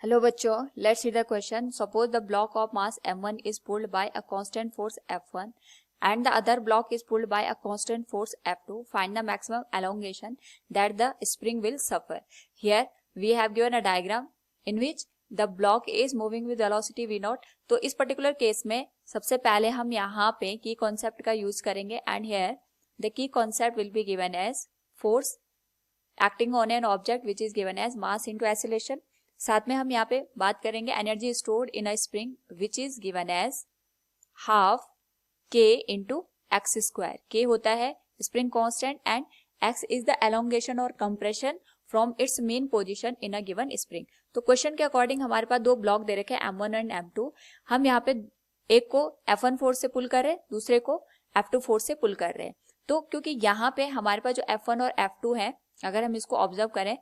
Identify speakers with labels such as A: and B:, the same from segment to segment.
A: Hello बच्चों, let's see the question. Suppose the block of mass m1 is pulled by a constant force f1 and the other block is pulled by a constant force f2. Find the maximum elongation that the spring will suffer. Here we have given a diagram in which the block is moving with velocity v0. तो इस particular case में सबसे पहले हम यहाँ पे की concept का यूज करेंगे and here the key concept will be given as force acting on an object which is given as mass into acceleration. साथ में हम यहाँ पे बात करेंगे energy stored in a spring which is given as half K into x square. K होता है spring constant and x is the elongation और compression from its mean position in a given spring. तो question के according हमारे पास दो block दे रखे हैं m1 and m2. हम यहाँ पे एक को f1 फोर्स से पुल कर रहे हैं, दूसरे को f2 फोर्स से पुल कर रहे हैं. तो क्योंकि यहाँ पे हमारे पास जो f1 और f2 है, अगर हम इसको ऑब्जर्व करें,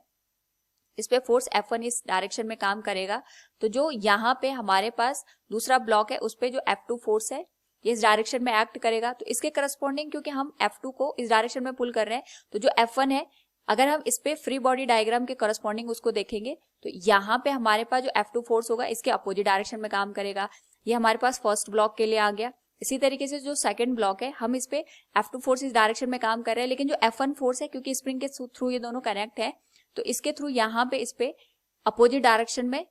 A: इस पे फोर्स F1 इस डायरेक्शन में काम करेगा, तो जो यहाँ पे हमारे पास दूसरा ब्लॉक है उस पे जो F2 फोर्स है ये इस डायरेक्शन में एक्ट करेगा. तो इसके करस्पॉन्डिंग क्योंकि हम F2 को इस डायरेक्शन में पुल कर रहे हैं, तो जो F1 है अगर हम इस पे फ्री बॉडी डायग्राम के करस्पॉन्डिंग उसको देखेंगे तो यहाँ पे हमारे पास जो F2 फोर्स होगा इसके अपोजिट डायरेक्शन में काम करेगा. ये हमारे पास फर्स्ट ब्लॉक के लिए आ गया. इसी तरीके से जो सेकंड ब्लॉक है हम इस पे F2 फोर्स इस डायरेक्शन में काम कर रहे हैं, लेकिन जो F1 फोर्स है क्योंकि स्प्रिंग के थ्रू ये दोनों कनेक्ट है तो इसके थ्रू यहाँ पे इस पे अपोजिट डायरेक्शन में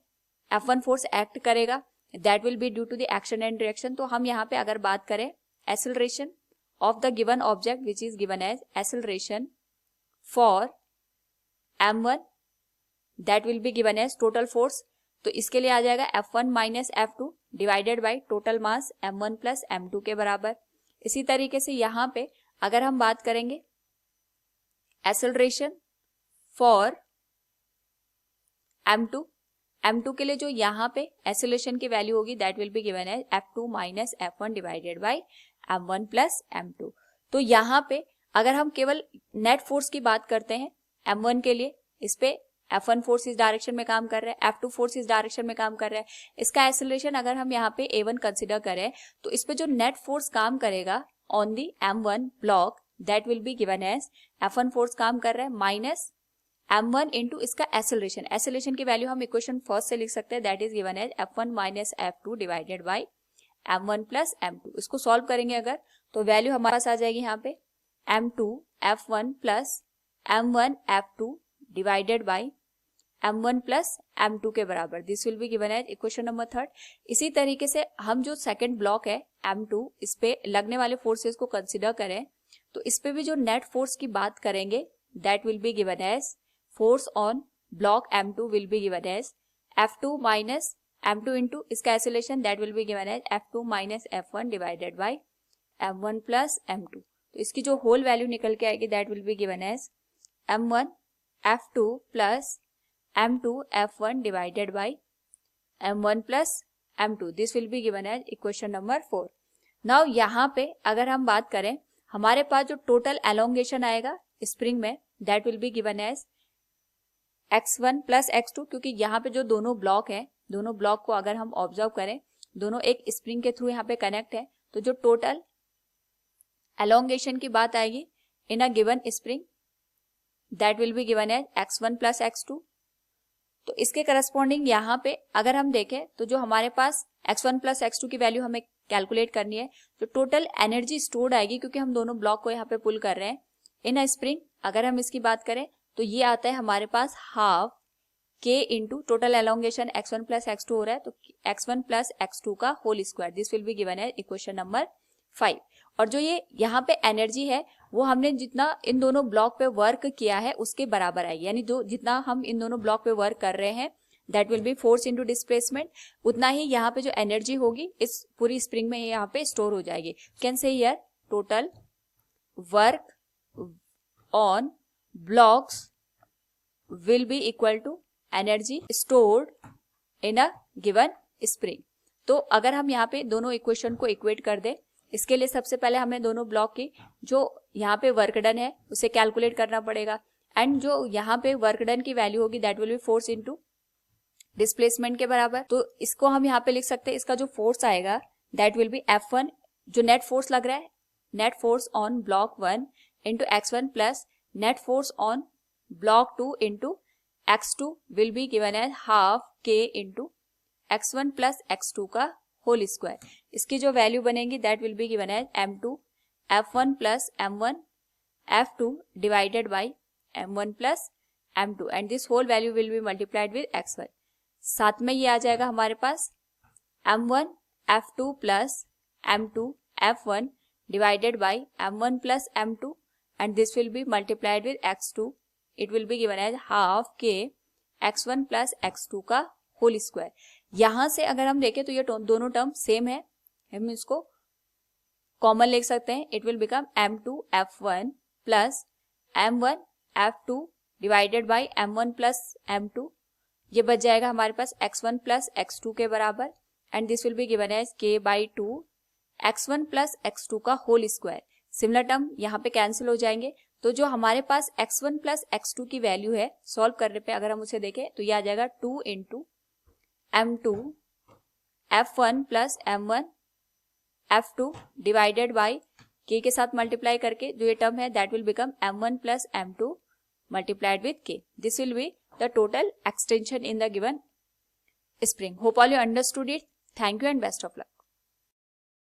A: F1 फोर्स एक्ट करेगा. That will be due to the action and direction. तो हम यहाँ पे अगर बात करें acceleration of the given object which is given as acceleration for m1 that will be given as total force. तो इसके लिए आ जाएगा F1 minus F2 divided by total mass m1 plus m2 के बराबर. इसी तरीके से यहाँ पे अगर हम बात करेंगे एक्सेलरेशन फॉर m2 के लिए जो यहाँ पे एक्सेलरेशन की वैल्यू होगी that will be given as F2 minus F1 divided by m1 plus m2. तो यहाँ पे अगर हम केवल नेट फोर्स की बात करते हैं m1 के लिए, इस पे F1 फोर्स इस डायरेक्शन में काम कर रहा है, F2 फोर्स इस डायरेक्शन में काम कर रहा है. इसका एक्सेलरेशन अगर हम यहाँ पे A1 कंसिडर करें तो इस पे जो नेट फोर्स काम करेगा on the m1 block that will be given as F1 force काम कर रहा है माइनस m1 इंटू इसका एक्सेलरेशन. एक्सेलरेशन की वैल्यू हम इक्वेशन फर्स्ट से लिख सकते हैं that is given as F1 minus F2 divided by m1 plus m2. इसको सॉल्व करेंगे अगर तो वैल्यू हमारे पास आ जाएगी यहाँ पे m2 F1 plus m1 F2 divided by m1 plus m2 के बराबर. This will be given as equation number third. इसी तरीके से हम जो सेकंड ब्लॉक है m2 इस पे लगने वाले फोर्सेस को कंसिडर करें तो इस पे भी जो नेट फोर्स की बात करेंगे that will be given as force on block m2 will be given as F2 minus m2 into इसका acceleration that will be given as F2 minus F1 divided by m1 plus m2. तो इसकी जो whole value निकल के आएगी that will be given as m1 F2 plus m2 F1 divided by m1 plus m2. This will be given as equation number 4. Now यहाँ पे अगर हम बात करें हमारे पास जो टोटल एलोंगेशन आएगा स्प्रिंग में that will be given as x1 plus x2. क्योंकि यहाँ पे जो दोनों ब्लॉक है दोनों ब्लॉक को अगर हम ऑब्जर्व करें दोनों एक स्प्रिंग के थ्रू यहाँ पे कनेक्ट है, तो जो टोटल एलोंगेशन की बात आएगी in a given spring that will be given as x1 plus x2. तो इसके करस्पॉन्डिंग यहाँ पे अगर हम देखें तो जो हमारे पास x1 प्लस x2 की वैल्यू हमें कैलकुलेट करनी है, जो टोटल एनर्जी स्टोर्ड आएगी क्योंकि हम दोनों ब्लॉक को यहाँ पे पुल कर रहे हैं इन अ स्प्रिंग, अगर हम इसकी बात करें तो ये आता है हमारे पास half k into total elongation x1 plus x2 हो रहा है तो x1 प्लस x2 का whole square. This will be given as equation number 5. और जो ये यहाँ पे एनर्जी है वो हमने जितना इन दोनों ब्लॉक पे वर्क किया है उसके बराबर आएगी, यानी जो जितना हम इन दोनों ब्लॉक पे वर्क कर रहे हैं that will B force into displacement, उतना ही यहाँ पे जो एनर्जी होगी इस पूरी स्प्रिंग में यहाँ पे स्टोर हो जाएगी. Can say here total work on blocks will be equal to energy stored in a given spring. तो अगर हम यहाँ पे दोनों इक्वेशन को इक्वेट कर दे, इसके लिए सबसे पहले हमें दोनों ब्लॉक की जो यहाँ पे वर्क डन है उसे कैलकुलेट करना पड़ेगा एंड जो यहाँ पे वर्क डन की वैल्यू होगी that will B force into displacement के बराबर. तो इसको हम यहाँ पे लिख सकते हैं इसका जो फोर्स आएगा दैट विल बी F1 जो नेट फोर्स लग रहा है net force on block 1 into x1 plus net force on block 2 into x2 will be given as half k into x1 plus x2 का होल स्क्वायर. इसकी जो value बनेगी that will be given as m2 f1 plus m1 f2 divided by m1 plus m2 and this whole value will be multiplied with x1. साथ में ये आ जाएगा हमारे पास m1 f2 plus m2 f1 divided by m1 plus m2 and this will be multiplied with x2. It will be given as half k x1 plus x2 का whole square. यहां से अगर हम देखें तो ये दोनों टर्म सेम है, हम इसको कॉमन लिख सकते हैं. It will become m2 f1 plus m1 f2 divided by m1 plus m2. ये बच जाएगा हमारे पास x1 प्लस x2 के बराबर and this will be given as k by 2 x1 plus x2 का होल स्क्वायर. सिमिलर टर्म यहाँ पे cancel हो जाएंगे. तो जो हमारे पास x1 प्लस x2 की वैल्यू है सॉल्व करने पे अगर हम उसे देखें तो ये आ जाएगा 2 into m2 f1 plus m1 f2 divided by k के साथ मल्टीप्लाई करके जो ये टर्म है that will become m1 plus m2 multiplied with k. This will be the total extension in the given spring. Hope all you understood it. Thank you and best of luck.